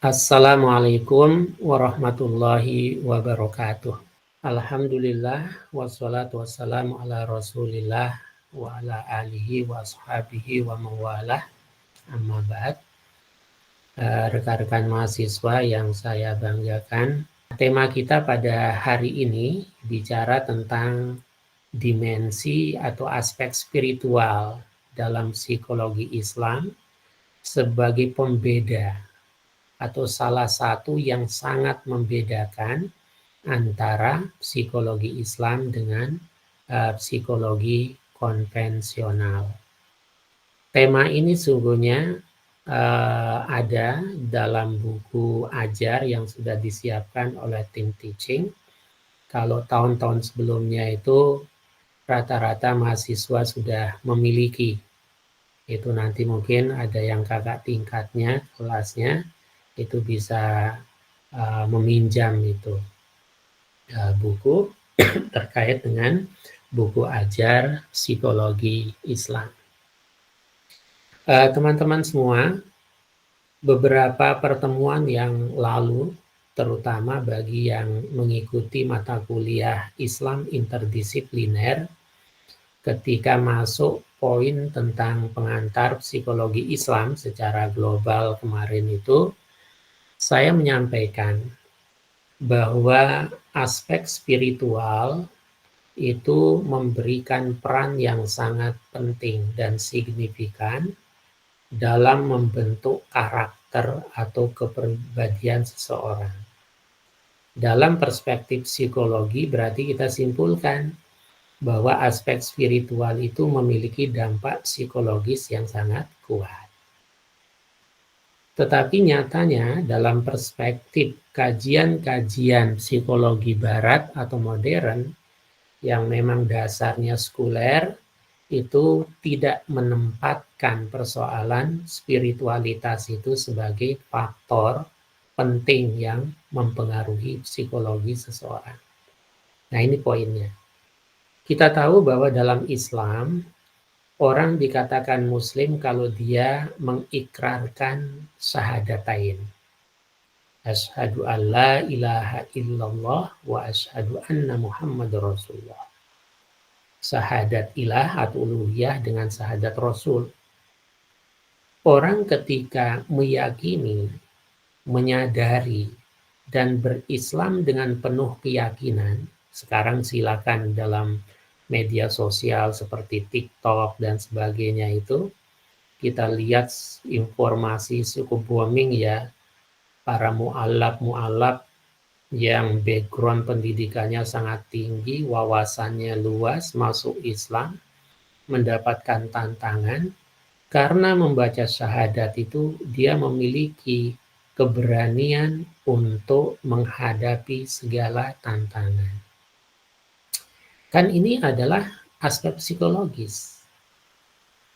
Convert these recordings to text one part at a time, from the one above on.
Assalamualaikum warahmatullahi wabarakatuh. Alhamdulillah wassalatu wassalamu ala Rasulillah wa ala alihi wa ashabihi wa mawalah. Amma ba'd. Rekan-rekan mahasiswa yang saya banggakan, tema kita pada hari ini bicara tentang dimensi atau aspek spiritual dalam psikologi Islam sebagai pembeda atau salah satu yang sangat membedakan antara psikologi Islam dengan psikologi konvensional. Tema ini sungguhnya ada dalam buku ajar yang sudah disiapkan oleh tim teaching. Kalau tahun-tahun sebelumnya itu rata-rata mahasiswa sudah memiliki. Itu nanti mungkin ada yang kakak tingkatnya, kelasnya, itu bisa meminjam itu buku terkait dengan buku ajar psikologi Islam. Teman-teman semua, beberapa pertemuan yang lalu, terutama bagi yang mengikuti mata kuliah Islam interdisipliner, ketika masuk poin tentang pengantar psikologi Islam secara global kemarin itu, saya menyampaikan bahwa aspek spiritual itu memberikan peran yang sangat penting dan signifikan dalam membentuk karakter atau kepribadian seseorang. Dalam perspektif psikologi berarti kita simpulkan bahwa aspek spiritual itu memiliki dampak psikologis yang sangat kuat. Tetapi nyatanya dalam perspektif kajian-kajian psikologi barat atau modern yang memang dasarnya sekuler itu tidak menempatkan persoalan spiritualitas itu sebagai faktor penting yang mempengaruhi psikologi seseorang. Nah, ini poinnya. Kita tahu bahwa dalam Islam orang dikatakan muslim kalau dia mengikrarkan syahadatain. Asyhadu an la ilaha illallah wa asyhadu anna Muhammadar Rasulullah. Syahadat ilah atau uluhiyah dengan syahadat Rasul. Orang ketika meyakini, menyadari, dan berislam dengan penuh keyakinan, sekarang silakan dalam media sosial seperti TikTok dan sebagainya itu, kita lihat informasi cukup booming ya, para mu'alaf yang background pendidikannya sangat tinggi, wawasannya luas, masuk Islam, mendapatkan tantangan, karena membaca syahadat itu dia memiliki keberanian untuk menghadapi segala tantangan. Kan ini adalah aspek psikologis.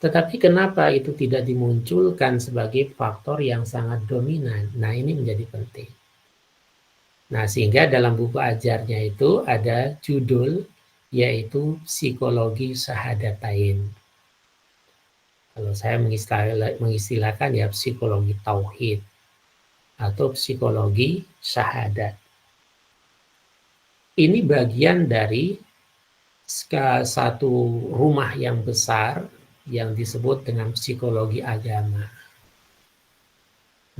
Tetapi kenapa itu tidak dimunculkan sebagai faktor yang sangat dominan? Nah, ini menjadi penting. Nah, sehingga dalam buku ajarnya itu ada judul yaitu psikologi syahadatain. Kalau saya mengistilahkan ya psikologi tauhid atau psikologi syahadat. Ini bagian dari satu rumah yang besar yang disebut dengan psikologi agama.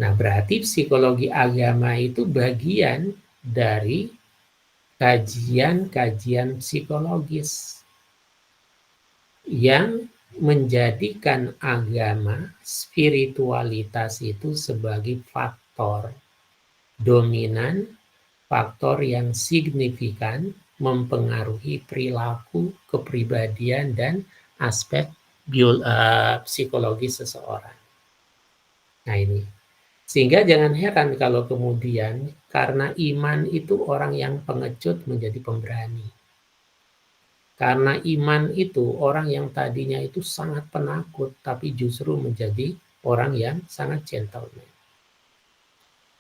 Nah, berarti psikologi agama itu bagian dari kajian-kajian psikologis yang menjadikan agama, spiritualitas itu sebagai faktor dominan, faktor yang signifikan mempengaruhi perilaku, kepribadian, dan aspek psikologi seseorang. Nah, ini. Sehingga jangan heran kalau kemudian karena iman itu orang yang pengecut menjadi pemberani. Karena iman itu orang yang tadinya itu sangat penakut tapi justru menjadi orang yang sangat gentleman.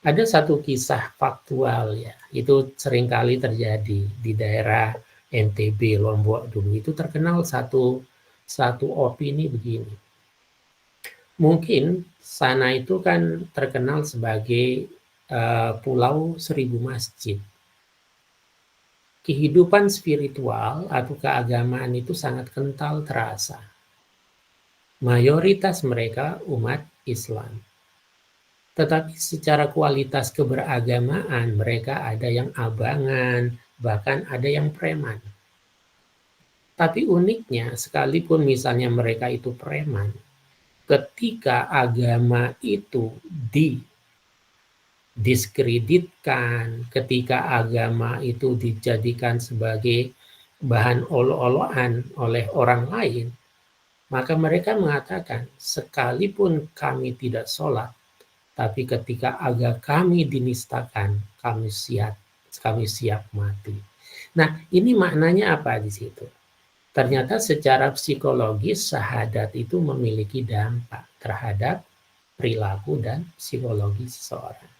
Ada satu kisah faktual ya, itu seringkali terjadi di daerah NTB, Lombok dulu. Itu terkenal satu opini begini. Mungkin sana itu kan terkenal sebagai Pulau Seribu Masjid. Kehidupan spiritual atau keagamaan itu sangat kental terasa. Mayoritas mereka umat Islam. Tetapi secara kualitas keberagamaan mereka ada yang abangan, bahkan ada yang preman. Tapi uniknya, sekalipun misalnya mereka itu preman, ketika agama itu didiskreditkan, ketika agama itu dijadikan sebagai bahan olo-oloan oleh orang lain, maka mereka mengatakan, sekalipun kami tidak sholat, tapi ketika agama kami dinistakan, kami siap mati. Nah, ini maknanya apa di situ? Ternyata secara psikologis syahadat itu memiliki dampak terhadap perilaku dan psikologi seseorang.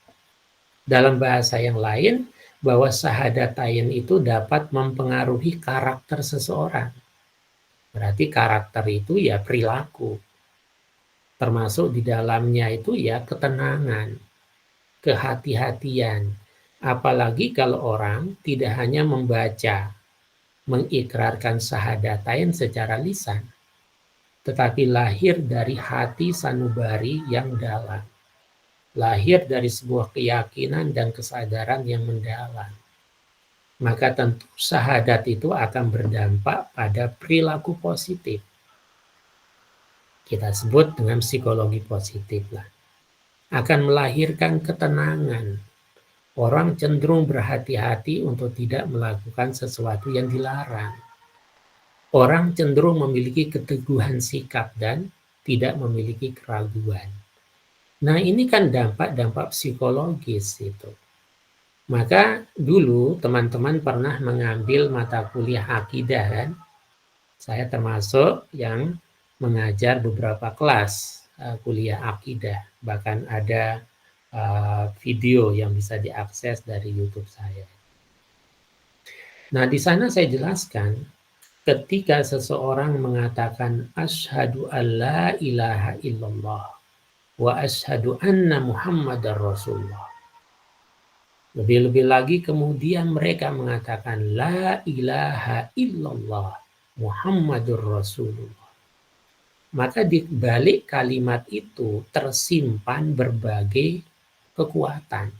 Dalam bahasa yang lain, bahwa syahadatain itu dapat mempengaruhi karakter seseorang. Berarti karakter itu ya perilaku. Termasuk di dalamnya itu ya ketenangan, kehati-hatian. Apalagi kalau orang tidak hanya membaca, mengikrarkan syahadatain secara lisan, tetapi lahir dari hati sanubari yang dalam. Lahir dari sebuah keyakinan dan kesadaran yang mendalam. Maka tentu syahadat itu akan berdampak pada perilaku positif. Kita sebut dengan psikologi positif lah. Akan melahirkan ketenangan. Orang cenderung berhati-hati untuk tidak melakukan sesuatu yang dilarang. Orang cenderung memiliki keteguhan sikap dan tidak memiliki keraguan. Nah, ini kan dampak-dampak psikologis itu. Maka dulu teman-teman pernah mengambil mata kuliah akidah kan? Saya termasuk yang mengajar beberapa kelas kuliah akidah. Bahkan ada video yang bisa diakses dari YouTube saya. Nah, di sana saya jelaskan ketika seseorang mengatakan asyhadu alla ilaha illallah wa asyhadu anna muhammadar rasulullah. Lebih-lebih lagi kemudian mereka mengatakan la ilaha illallah muhammadur rasulullah. Maka di balik kalimat itu tersimpan berbagai kekuatan.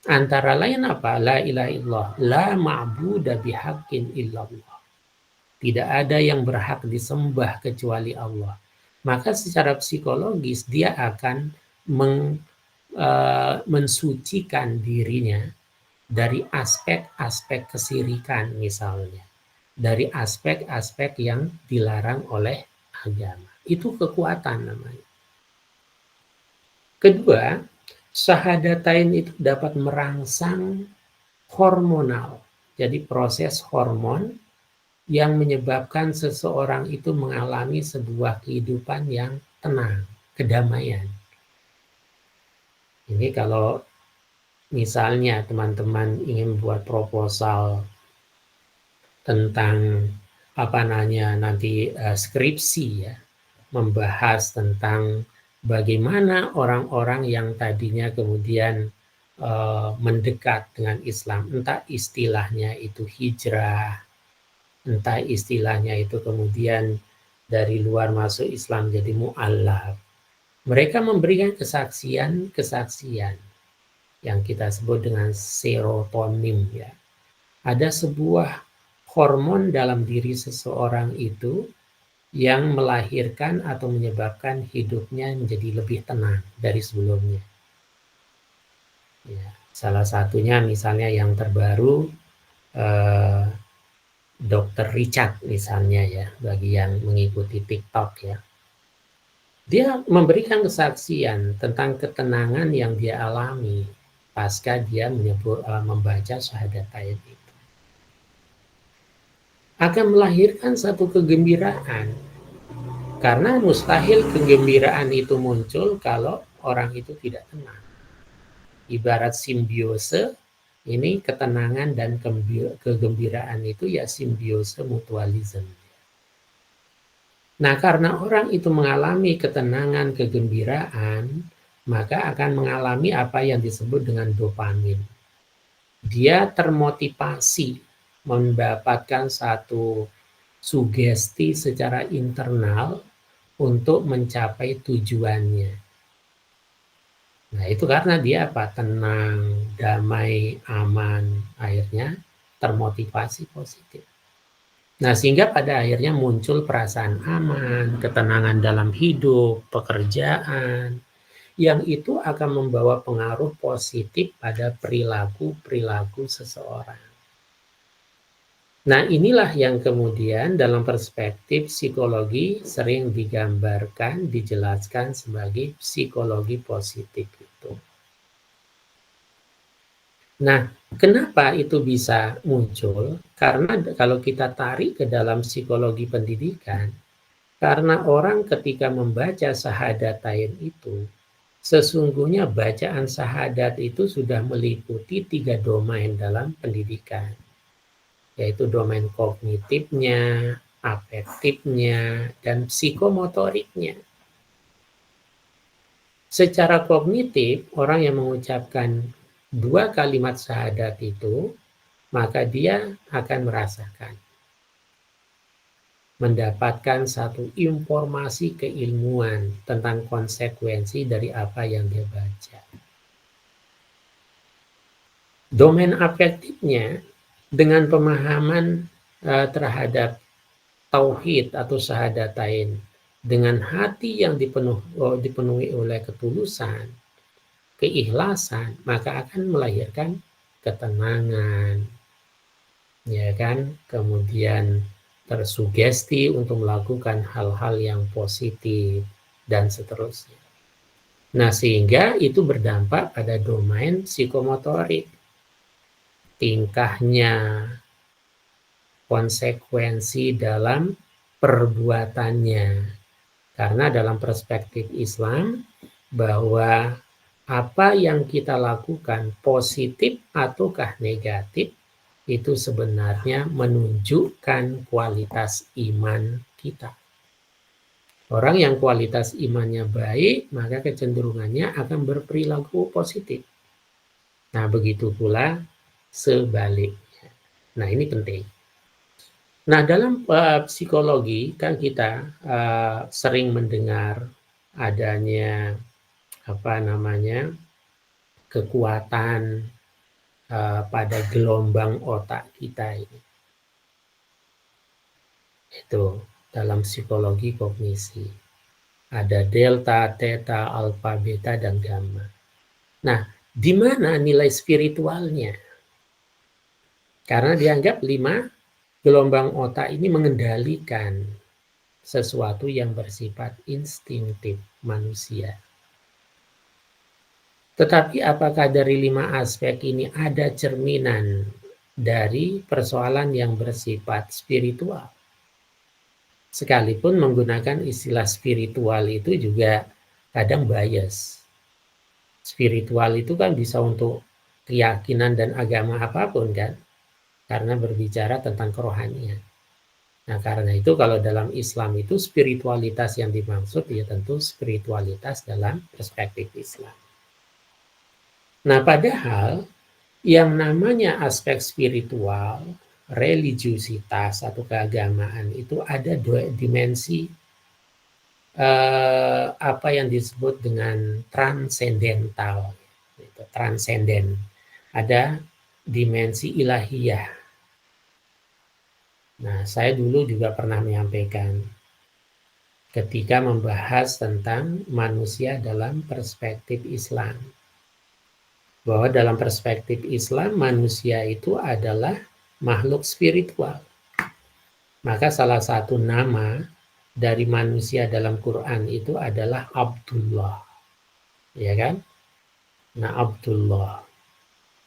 Antara lain apa? La ilaha illallah, la ma'buda bihaqqin illallah. Tidak ada yang berhak disembah kecuali Allah. Maka secara psikologis dia akan mensucikan dirinya dari aspek-aspek kesirikan misalnya. Dari aspek-aspek yang dilarang oleh agama. Itu kekuatan namanya. Kedua, syahadatain itu dapat merangsang hormonal. Jadi proses hormon yang menyebabkan seseorang itu mengalami sebuah kehidupan yang tenang, kedamaian. Ini kalau misalnya teman-teman ingin buat proposal tentang nanti skripsi ya, membahas tentang bagaimana orang-orang yang tadinya kemudian mendekat dengan Islam, entah istilahnya itu hijrah, entah istilahnya itu kemudian dari luar masuk Islam jadi mu'allaf. Mereka memberikan kesaksian yang kita sebut dengan serotonin ya. Ada sebuah hormon dalam diri seseorang itu yang melahirkan atau menyebabkan hidupnya menjadi lebih tenang dari sebelumnya. Ya, salah satunya misalnya yang terbaru Dr. Richard misalnya ya, bagi yang mengikuti TikTok ya. Dia memberikan kesaksian tentang ketenangan yang dia alami pasca dia membaca syahadatain itu. Akan melahirkan satu kegembiraan. Karena mustahil kegembiraan itu muncul kalau orang itu tidak tenang. Ibarat simbiose, ini ketenangan dan kegembiraan itu ya simbiose mutualisme. Nah, karena orang itu mengalami ketenangan, kegembiraan, maka akan mengalami apa yang disebut dengan dopamin. Dia termotivasi mendapatkan satu sugesti secara internal untuk mencapai tujuannya. Nah, itu karena dia apa? Tenang, damai, aman, akhirnya termotivasi positif. Nah, sehingga pada akhirnya muncul perasaan aman, ketenangan dalam hidup, pekerjaan, yang itu akan membawa pengaruh positif pada perilaku-perilaku seseorang. Nah, inilah yang kemudian dalam perspektif psikologi sering digambarkan, dijelaskan sebagai psikologi positif itu. Nah, kenapa itu bisa muncul? Karena kalau kita tarik ke dalam psikologi pendidikan, karena orang ketika membaca syahadatain itu, sesungguhnya bacaan syahadat itu sudah meliputi 3 domain dalam pendidikan, yaitu domain kognitifnya, afektifnya, dan psikomotoriknya. Secara kognitif, orang yang mengucapkan 2 kalimat syahadat itu, maka dia akan mendapatkan satu informasi keilmuan tentang konsekuensi dari apa yang dia baca. Domain afektifnya dengan pemahaman terhadap tauhid atau syahadatain dengan hati yang dipenuhi oleh ketulusan, keikhlasan, maka akan melahirkan ketenangan, ya kan? Kemudian tersugesti untuk melakukan hal-hal yang positif dan seterusnya. Nah, sehingga itu berdampak pada domain psikomotorik, tingkahnya, konsekuensi dalam perbuatannya. Karena dalam perspektif Islam, bahwa apa yang kita lakukan positif ataukah negatif, itu sebenarnya menunjukkan kualitas iman kita. Orang yang kualitas imannya baik, maka kecenderungannya akan berperilaku positif. Nah, begitu pula sebaliknya. Nah, ini penting. Nah, dalam psikologi kan kita sering mendengar adanya kekuatan pada gelombang otak kita ini. Itu dalam psikologi kognisi. Ada delta, theta, alpha, beta, dan gamma. Nah, di mana nilai spiritualnya? Karena dianggap 5 gelombang otak ini mengendalikan sesuatu yang bersifat instingtif manusia. Tetapi apakah dari 5 aspek ini ada cerminan dari persoalan yang bersifat spiritual? Sekalipun menggunakan istilah spiritual itu juga kadang bias. Spiritual itu kan bisa untuk keyakinan dan agama apapun kan, karena berbicara tentang kerohanian. Nah, karena itu kalau dalam Islam itu spiritualitas yang dimaksud ya tentu spiritualitas dalam perspektif Islam. Nah, padahal yang namanya aspek spiritual, religiusitas atau keagamaan itu ada 2 dimensi apa yang disebut dengan transendental, gitu, transenden. Ada dimensi ilahiyah. Nah, saya dulu juga pernah menyampaikan ketika membahas tentang manusia dalam perspektif Islam, bahwa dalam perspektif Islam manusia itu adalah makhluk spiritual. Maka salah satu nama dari manusia dalam Quran itu adalah Abdullah. Ya kan? Nah, Abdullah.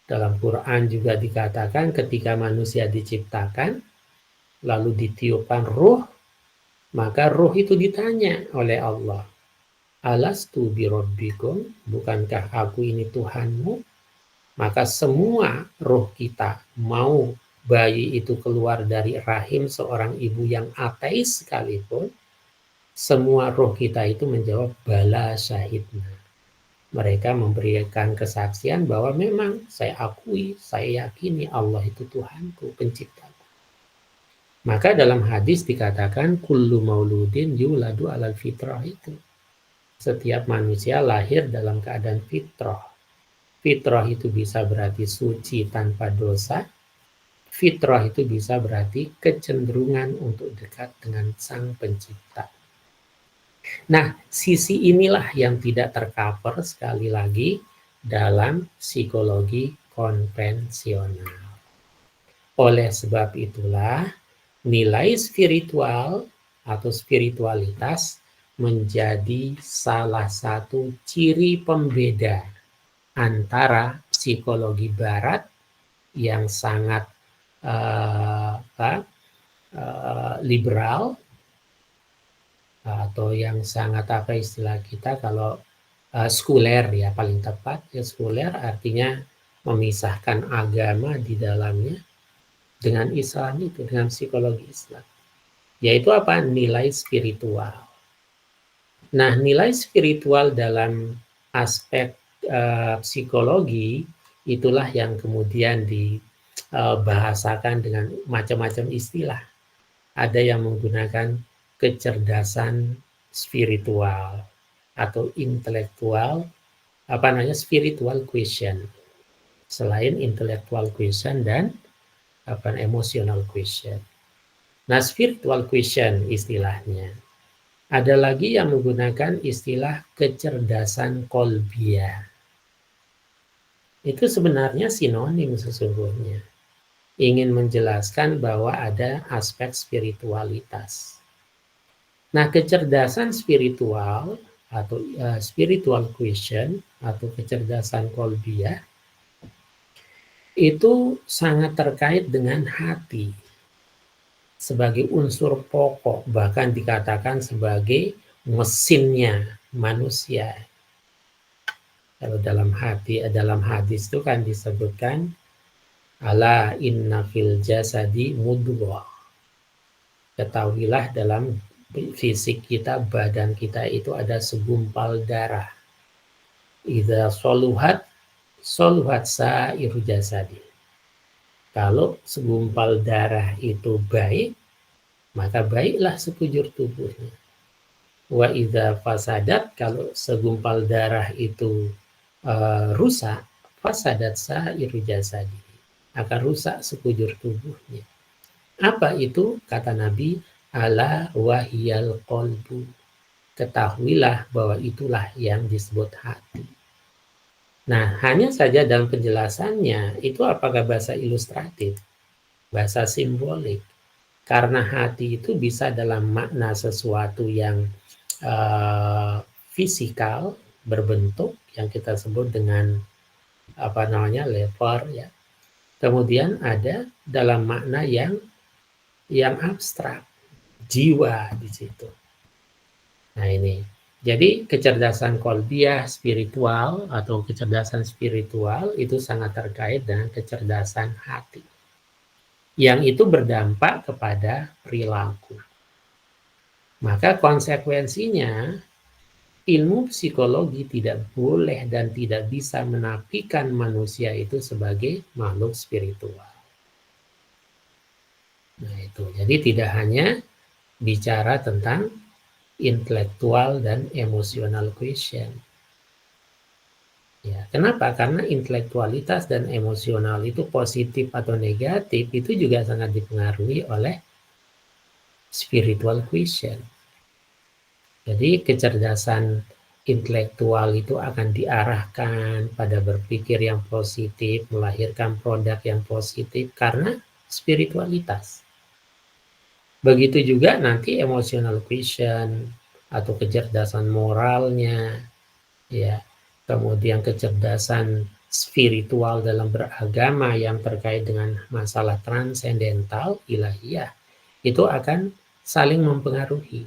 Dalam Quran juga dikatakan ketika manusia diciptakan, lalu ditiupkan ruh, maka ruh itu ditanya oleh Allah, Alastu birabbikum, bukankah aku ini Tuhanmu? Maka semua roh kita, mau bayi itu keluar dari rahim seorang ibu yang ateis sekalipun, semua roh kita itu menjawab bala syahidna. Mereka memberikan kesaksian bahwa memang saya akui, saya yakini Allah itu Tuhanku, penciptaku. Maka dalam hadis dikatakan kullu mauludin yuladu alal fitrah itu. Setiap manusia lahir dalam keadaan fitrah. Fitrah itu bisa berarti suci tanpa dosa. Fitrah itu bisa berarti kecenderungan untuk dekat dengan Sang Pencipta. Nah, sisi inilah yang tidak tercover sekali lagi dalam psikologi konvensional. Oleh sebab itulah, nilai spiritual atau spiritualitas menjadi salah satu ciri pembeda antara psikologi barat yang sangat liberal atau yang sangat istilah kita kalau sekuler ya paling tepat ya, sekuler artinya memisahkan agama di dalamnya dengan Islam itu, dengan psikologi Islam, yaitu apa? Nilai spiritual. Nah, nilai spiritual dalam aspek psikologi itulah yang kemudian dibahasakan dengan macam-macam istilah. Ada yang menggunakan kecerdasan spiritual atau intelektual, spiritual question. Selain intellectual question dan emotional question. Nah, spiritual question istilahnya. Ada lagi yang menggunakan istilah kecerdasan kolbiah. Itu sebenarnya sinonim sesungguhnya. Ingin menjelaskan bahwa ada aspek spiritualitas. Nah, kecerdasan spiritual atau spiritual question atau kecerdasan kolbiah itu sangat terkait dengan hati sebagai unsur pokok, bahkan dikatakan sebagai mesinnya manusia. Kalau dalam hadis itu kan disebutkan ala inna fil jasadi mudghah. Ketahuilah dalam fisik kita, badan kita itu ada segumpal darah. Idza soluhat sairu jasadi. Kalau segumpal darah itu baik, maka baiklah sekujur tubuhnya. Wa idza fasadat, kalau segumpal darah itu rusak, fasadat sairu jasadi, akan rusak sekujur tubuhnya. Apa itu? Kata Nabi, ala wahiyal qalbu. Ketahuilah bahwa itulah yang disebut hati. Nah, hanya saja dalam penjelasannya, itu apakah bahasa ilustratif, bahasa simbolik. Karena hati itu bisa dalam makna sesuatu yang fisikal, berbentuk, yang kita sebut dengan lever ya. Kemudian ada dalam makna yang abstrak, jiwa di situ. Nah ini. Jadi kecerdasan kolbiah spiritual atau kecerdasan spiritual itu sangat terkait dengan kecerdasan hati. Yang itu berdampak kepada perilaku. Maka konsekuensinya ilmu psikologi tidak boleh dan tidak bisa menafikan manusia itu sebagai makhluk spiritual. Nah itu, jadi tidak hanya bicara tentang intelektual dan emosional question. Ya, kenapa? Karena intelektualitas dan emosional itu positif atau negatif itu juga sangat dipengaruhi oleh spiritual question. Jadi kecerdasan intelektual itu akan diarahkan pada berpikir yang positif, melahirkan produk yang positif karena spiritualitas. Begitu juga nanti emotional question atau kecerdasan moralnya, ya, kemudian kecerdasan spiritual dalam beragama yang terkait dengan masalah transendental, ilahiyah, itu akan saling mempengaruhi.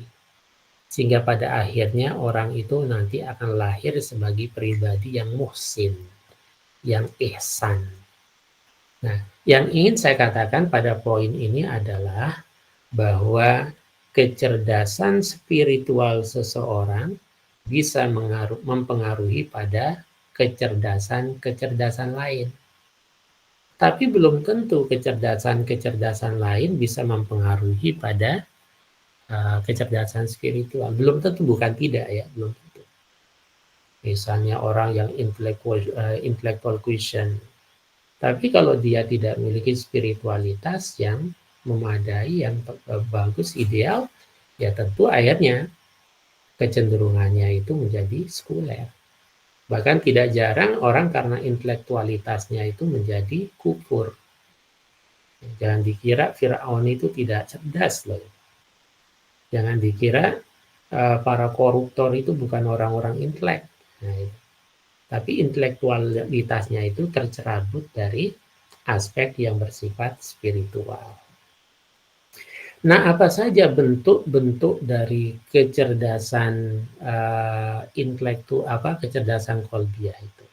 Sehingga pada akhirnya orang itu nanti akan lahir sebagai pribadi yang muhsin, yang ihsan. Nah, yang ingin saya katakan pada poin ini adalah bahwa kecerdasan spiritual seseorang bisa mempengaruhi pada kecerdasan lain. Tapi belum tentu kecerdasan lain bisa mempengaruhi pada kecerdasan spiritual. Belum tentu, bukan tidak ya, belum tentu. Misalnya orang yang intellectual quotient, tapi kalau dia tidak memiliki spiritualitas yang memadai, yang bagus, ideal, ya tentu akhirnya kecenderungannya itu menjadi sekuler. Bahkan tidak jarang orang karena intelektualitasnya itu menjadi kufur. Jangan dikira Firaun itu tidak cerdas loh. Jangan dikira para koruptor itu bukan orang-orang intelek. Nah, tapi intelektualitasnya itu tercerabut dari aspek yang bersifat spiritual. Nah, apa saja bentuk-bentuk dari kecerdasan kecerdasan kolbiah itu?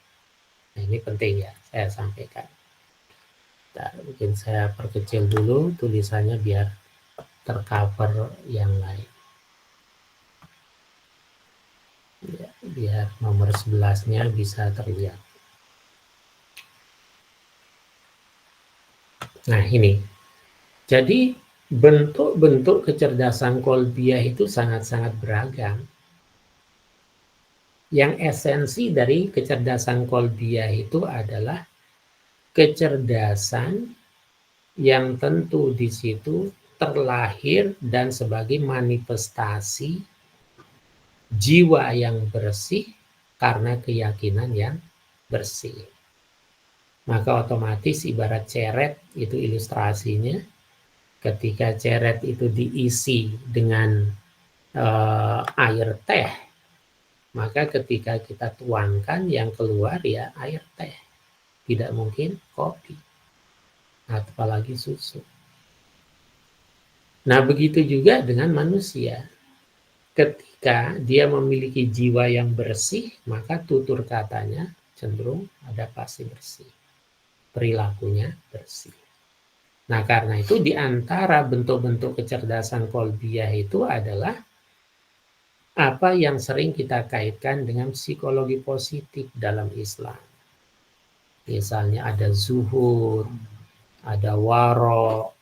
Nah, ini penting ya saya sampaikan. Nah, mungkin saya perkecil dulu tulisannya biar tercover yang lain. Ya, biar nomor 11-nya bisa terlihat. Nah, ini. Jadi bentuk-bentuk kecerdasan kolbiah itu sangat-sangat beragam. Yang esensi dari kecerdasan kolbiah itu adalah kecerdasan yang tentu di situ terlahir dan sebagai manifestasi jiwa yang bersih karena keyakinan yang bersih. Maka otomatis ibarat ceret itu ilustrasinya, ketika ceret itu diisi dengan air teh, maka ketika kita tuangkan yang keluar ya air teh, tidak mungkin kopi, apalagi susu. Nah, begitu juga dengan manusia. Ketika dia memiliki jiwa yang bersih, maka tutur katanya cenderung ada pasti bersih. Perilakunya bersih. Nah, karena itu di antara bentuk-bentuk kecerdasan kolbiah itu adalah apa yang sering kita kaitkan dengan psikologi positif dalam Islam. Misalnya ada zuhud, ada waro,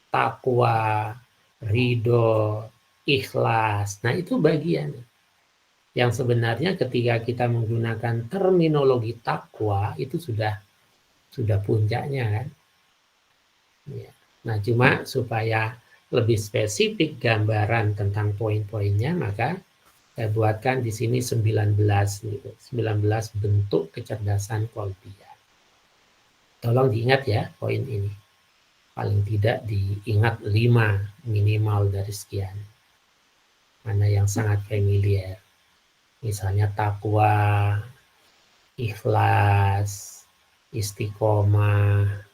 takwa, ridho, ikhlas. Nah, itu bagian yang sebenarnya ketika kita menggunakan terminologi takwa itu sudah puncaknya kan. Ya. Nah, cuma supaya lebih spesifik gambaran tentang poin-poinnya, maka saya buatkan di sini 19 gitu. 19 bentuk kecerdasan kolbiah. Tolong diingat ya poin ini. Paling tidak diingat 5 minimal dari sekian. Mana yang sangat familiar. Misalnya takwa, ikhlas, istiqomah,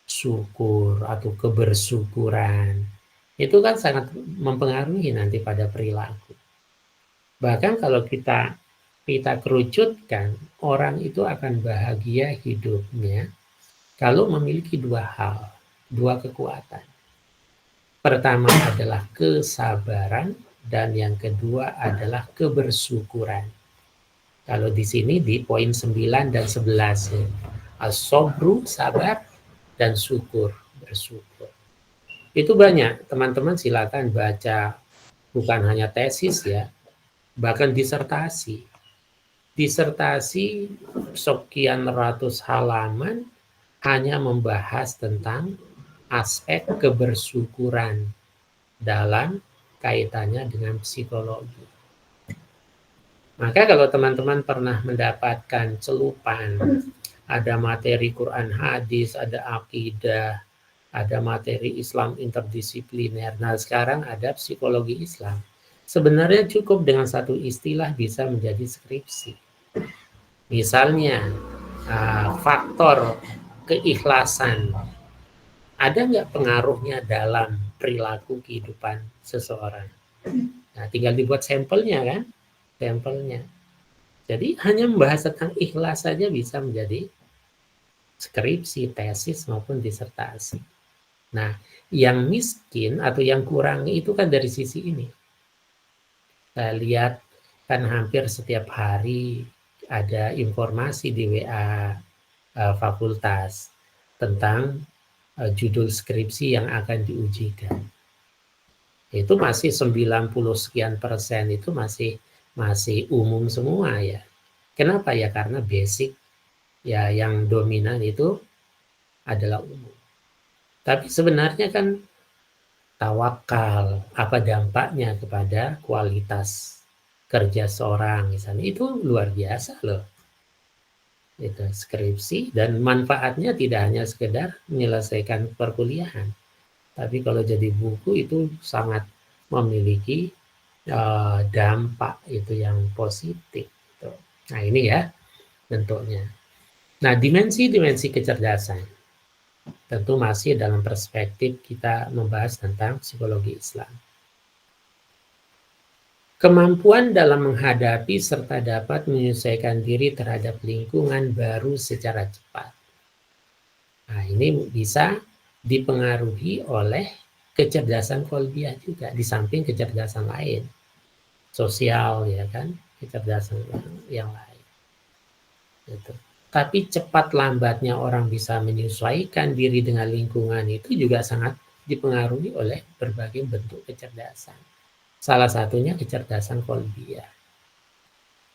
syukur atau kebersyukuran. Itu kan sangat mempengaruhi nanti pada perilaku. Bahkan kalau kita kerucutkan, orang itu akan bahagia hidupnya kalau memiliki 2 hal, 2 kekuatan. Pertama adalah kesabaran dan yang kedua adalah kebersyukuran. Kalau di sini di poin 9 dan 11 ya. As-sobru, sabar, dan syukur, bersyukur. Itu banyak, teman-teman silakan baca, bukan hanya tesis ya, bahkan disertasi. Disertasi sekian ratus halaman hanya membahas tentang aspek kebersyukuran dalam kaitannya dengan psikologi. Maka kalau teman-teman pernah mendapatkan celupan, ada materi Quran hadis, ada akidah, ada materi Islam interdisipliner. Nah, sekarang ada psikologi Islam. Sebenarnya cukup dengan satu istilah bisa menjadi skripsi. Misalnya, faktor keikhlasan. Ada nggak pengaruhnya dalam perilaku kehidupan seseorang? Nah, tinggal dibuat sampelnya kan? Sampelnya. Jadi hanya membahas tentang ikhlas saja bisa menjadi skripsi, tesis maupun disertasi. Nah, yang miskin atau yang kurang itu kan dari sisi ini. Saya lihat kan hampir setiap hari ada informasi di WA fakultas tentang judul skripsi yang akan diujikan. Itu masih 90 sekian persen itu masih umum semua ya. Kenapa ya? Karena basic ya yang dominan itu adalah umum. Tapi sebenarnya kan tawakal, apa dampaknya kepada kualitas kerja seorang misalnya, itu luar biasa loh. Itu skripsi, dan manfaatnya tidak hanya sekedar menyelesaikan perkuliahan, tapi kalau jadi buku itu sangat memiliki dampak itu yang positif. Gitu. Nah ini ya bentuknya. Nah dimensi-dimensi kecerdasan tentu masih dalam perspektif kita membahas tentang psikologi Islam. Kemampuan dalam menghadapi serta dapat menyesuaikan diri terhadap lingkungan baru secara cepat. Nah, ini bisa dipengaruhi oleh kecerdasan kolbiah juga, di samping kecerdasan lain, sosial ya kan, kecerdasan yang lain. Gitu. Tapi cepat lambatnya orang bisa menyesuaikan diri dengan lingkungan itu juga sangat dipengaruhi oleh berbagai bentuk kecerdasan. Salah satunya kecerdasan kolbiah.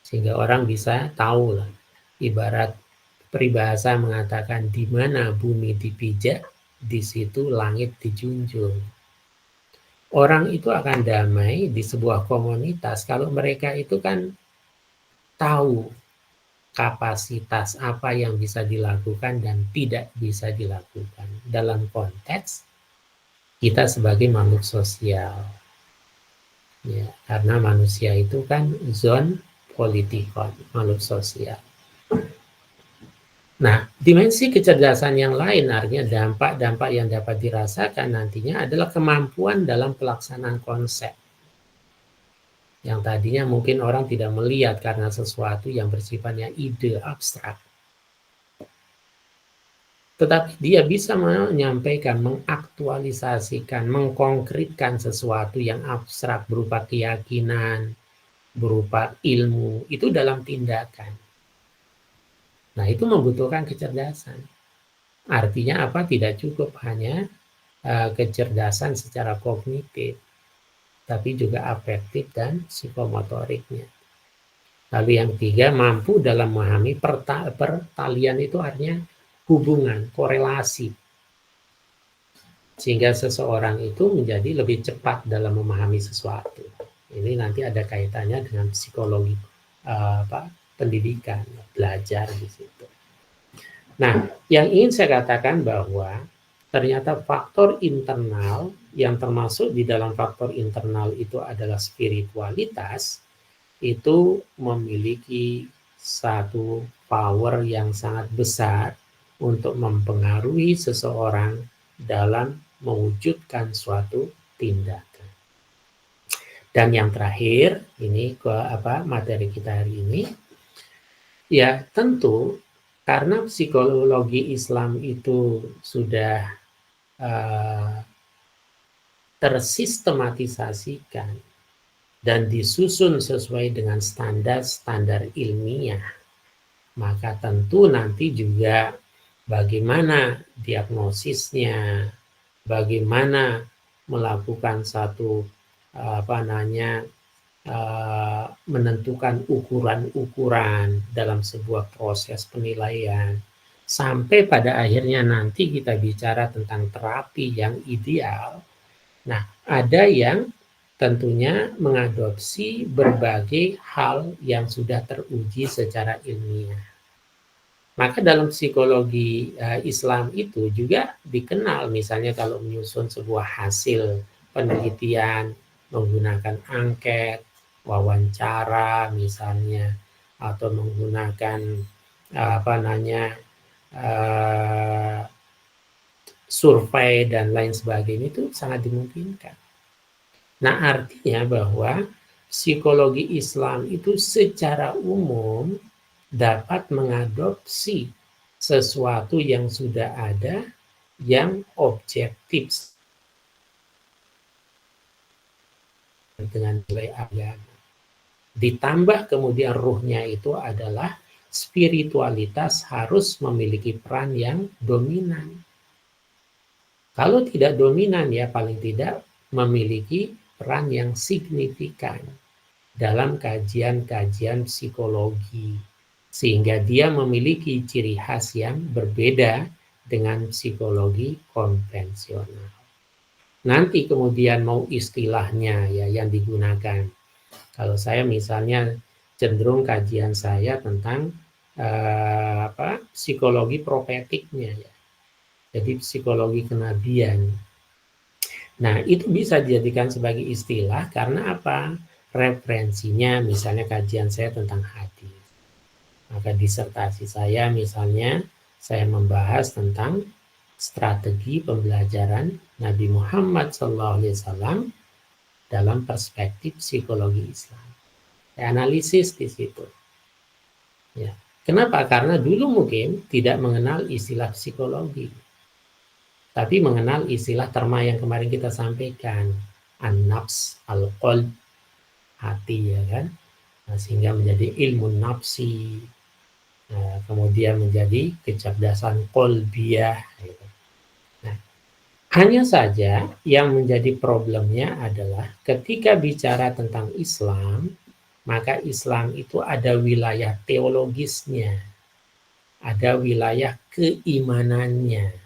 Sehingga orang bisa tahu lah, ibarat peribahasa mengatakan di mana bumi dipijak, di situ langit dijunjung. Orang itu akan damai di sebuah komunitas kalau mereka itu kan tahu kapasitas apa yang bisa dilakukan dan tidak bisa dilakukan dalam konteks kita sebagai makhluk sosial. Ya, karena manusia itu kan zon politikon, makhluk sosial. Nah, dimensi kecerdasan yang lain artinya dampak-dampak yang dapat dirasakan nantinya adalah kemampuan dalam pelaksanaan konsep. Yang tadinya mungkin orang tidak melihat karena sesuatu yang bersifatnya ide abstrak. Tetapi dia bisa menyampaikan, mengaktualisasikan, mengkonkretkan sesuatu yang abstrak berupa keyakinan, berupa ilmu, itu dalam tindakan. Nah, itu membutuhkan kecerdasan. Artinya apa? Tidak cukup hanya kecerdasan secara kognitif, tapi juga afektif dan psikomotoriknya. Lalu yang ketiga, mampu dalam memahami pertalian, itu artinya hubungan, korelasi. Sehingga seseorang itu menjadi lebih cepat dalam memahami sesuatu. Ini nanti ada kaitannya dengan psikologi pendidikan, belajar di situ. Nah, yang ingin saya katakan bahwa ternyata faktor internal yang termasuk di dalam faktor internal itu adalah spiritualitas, itu memiliki satu power yang sangat besar untuk mempengaruhi seseorang dalam mewujudkan suatu tindakan. Dan yang terakhir, ini materi kita hari ini, ya tentu karena psikologi Islam itu sudah tersistematisasikan dan disusun sesuai dengan standar-standar ilmiah, maka tentu nanti juga bagaimana diagnosisnya, bagaimana melakukan satu menentukan ukuran-ukuran dalam sebuah proses penilaian, sampai pada akhirnya nanti kita bicara tentang terapi yang ideal. Nah, ada yang tentunya mengadopsi berbagai hal yang sudah teruji secara ilmiah. Maka dalam psikologi Islam itu juga dikenal, misalnya kalau menyusun sebuah hasil penelitian menggunakan angket, wawancara misalnya, atau menggunakan survei dan lain sebagainya, itu sangat dimungkinkan. Nah, artinya bahwa psikologi Islam itu secara umum dapat mengadopsi sesuatu yang sudah ada yang objektif dengan nilai agama. Ditambah kemudian ruhnya itu adalah spiritualitas harus memiliki peran yang dominan. Kalau tidak dominan ya paling tidak memiliki peran yang signifikan dalam kajian-kajian psikologi. Sehingga dia memiliki ciri khas yang berbeda dengan psikologi konvensional. Nanti kemudian mau istilahnya ya yang digunakan. Kalau saya misalnya cenderung kajian saya tentang psikologi profetiknya ya. Jadi psikologi kenabian. Nah, itu bisa dijadikan sebagai istilah karena apa? Referensinya misalnya kajian saya tentang hadis. Maka disertasi saya misalnya saya membahas tentang strategi pembelajaran Nabi Muhammad SAW dalam perspektif psikologi Islam. Saya analisis di situ. Ya. Kenapa? Karena dulu mungkin tidak mengenal istilah psikologi. Tapi mengenal istilah terma yang kemarin kita sampaikan. An-nafs, al-qalb, hati ya kan. Nah, sehingga menjadi ilmu nafsi. Nah, kemudian menjadi kecerdasan qalbiyah. Gitu. Nah, hanya saja yang menjadi problemnya adalah ketika bicara tentang Islam, maka Islam itu ada wilayah teologisnya, ada wilayah keimanannya.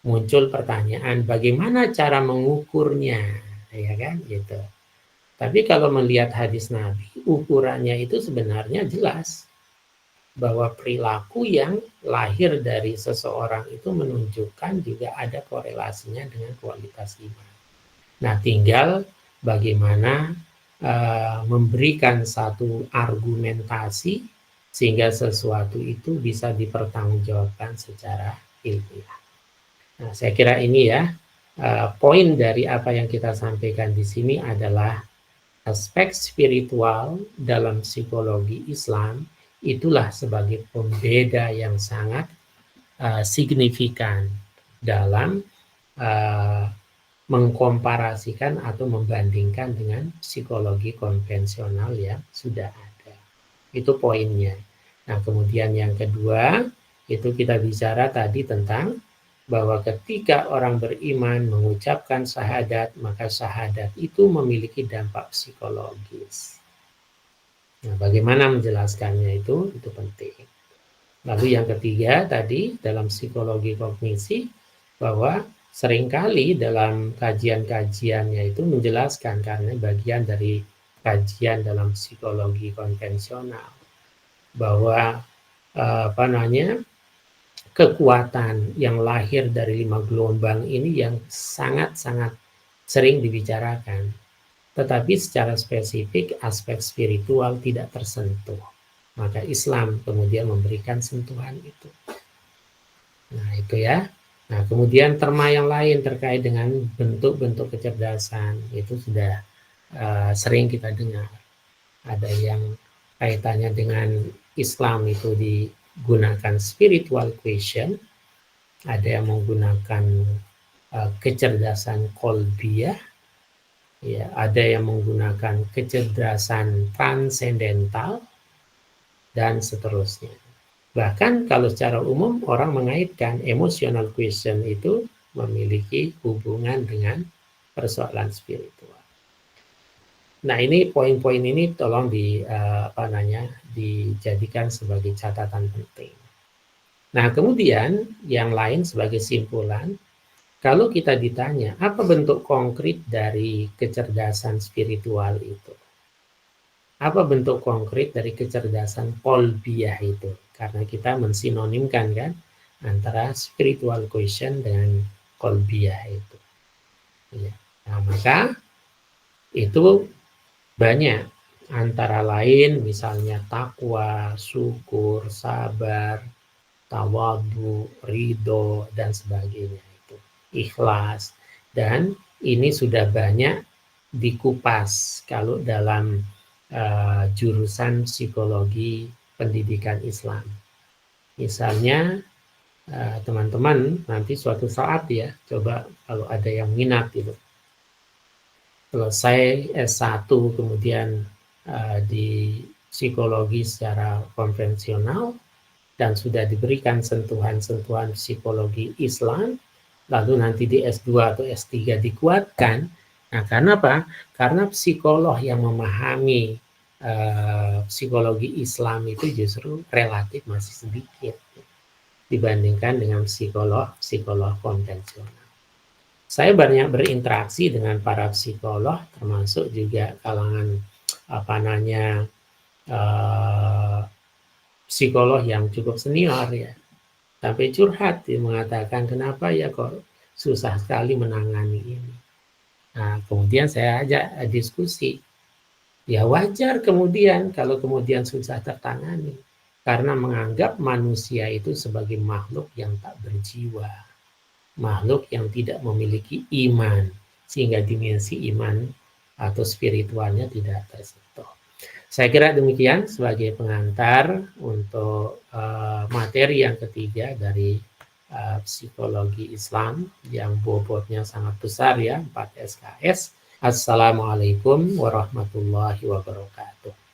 Muncul pertanyaan bagaimana cara mengukurnya, ya kan gitu. Tapi kalau melihat hadis Nabi, ukurannya itu sebenarnya jelas bahwa perilaku yang lahir dari seseorang itu menunjukkan juga ada korelasinya dengan kualitas iman. Nah, tinggal bagaimana memberikan satu argumentasi sehingga sesuatu itu bisa dipertanggungjawabkan secara ilmiah. Nah, saya kira ini ya poin dari apa yang kita sampaikan di sini adalah aspek spiritual dalam psikologi Islam itulah sebagai pembeda yang sangat signifikan dalam mengkomparasikan atau membandingkan dengan psikologi konvensional yang sudah ada. Itu poinnya. Nah, kemudian yang kedua, itu kita bicara tadi tentang bahwa ketika orang beriman mengucapkan syahadat, maka syahadat itu memiliki dampak psikologis. Nah, bagaimana menjelaskannya itu penting. Lalu yang ketiga tadi dalam psikologi kognisi bahwa seringkali dalam kajian-kajiannya itu menjelaskan karena bagian dari kajian dalam psikologi konvensional bahwa kekuatan yang lahir dari 5 gelombang ini yang sangat-sangat sering dibicarakan. Tetapi secara spesifik aspek spiritual tidak tersentuh. Maka Islam kemudian memberikan sentuhan itu. Nah itu ya. Nah kemudian terma yang lain terkait dengan bentuk-bentuk kecerdasan itu sudah sering kita dengar. Ada yang kaitannya dengan Islam itu digunakan spiritual question, ada yang menggunakan kecerdasan kolbiyah, ya, ada yang menggunakan kecerdasan transendental, dan seterusnya. Bahkan kalau secara umum orang mengaitkan emotional question itu memiliki hubungan dengan persoalan spiritual. Nah ini poin-poin ini tolong dijadikan sebagai catatan penting. Nah kemudian yang lain sebagai simpulan, kalau kita ditanya apa bentuk konkret dari kecerdasan spiritual itu? Apa bentuk konkret dari kecerdasan kolbiyah itu? Karena kita mensinonimkan kan antara spiritual question dengan kolbiyah itu. Ya. Nah maka itu banyak, antara lain misalnya takwa, syukur, sabar, tawadu, ridho, dan sebagainya itu. Ikhlas. Dan ini sudah banyak dikupas kalau dalam jurusan psikologi pendidikan Islam. Misalnya teman-teman nanti suatu saat ya, coba kalau ada yang minat gitu. Selesai S1 kemudian di psikologi secara konvensional dan sudah diberikan sentuhan-sentuhan psikologi Islam, lalu nanti di S2 atau S3 dikuatkan. Nah, karena apa? Karena psikolog yang memahami psikologi Islam itu justru relatif masih sedikit dibandingkan dengan psikolog konvensional. Saya banyak berinteraksi dengan para psikolog, termasuk juga kalangan psikolog yang cukup senior ya. Sampai curhat dia mengatakan kenapa ya kok susah sekali menangani ini. Nah, kemudian saya ajak diskusi. Ya wajar kemudian kalau kemudian susah tertangani karena menganggap manusia itu sebagai makhluk yang tak berjiwa, makhluk yang tidak memiliki iman, sehingga dimensi iman atau spiritualnya tidak tersentuh. Saya kira demikian sebagai pengantar untuk materi yang ketiga dari psikologi Islam yang bobotnya sangat besar ya, 4 SKS. Assalamualaikum warahmatullahi wabarakatuh.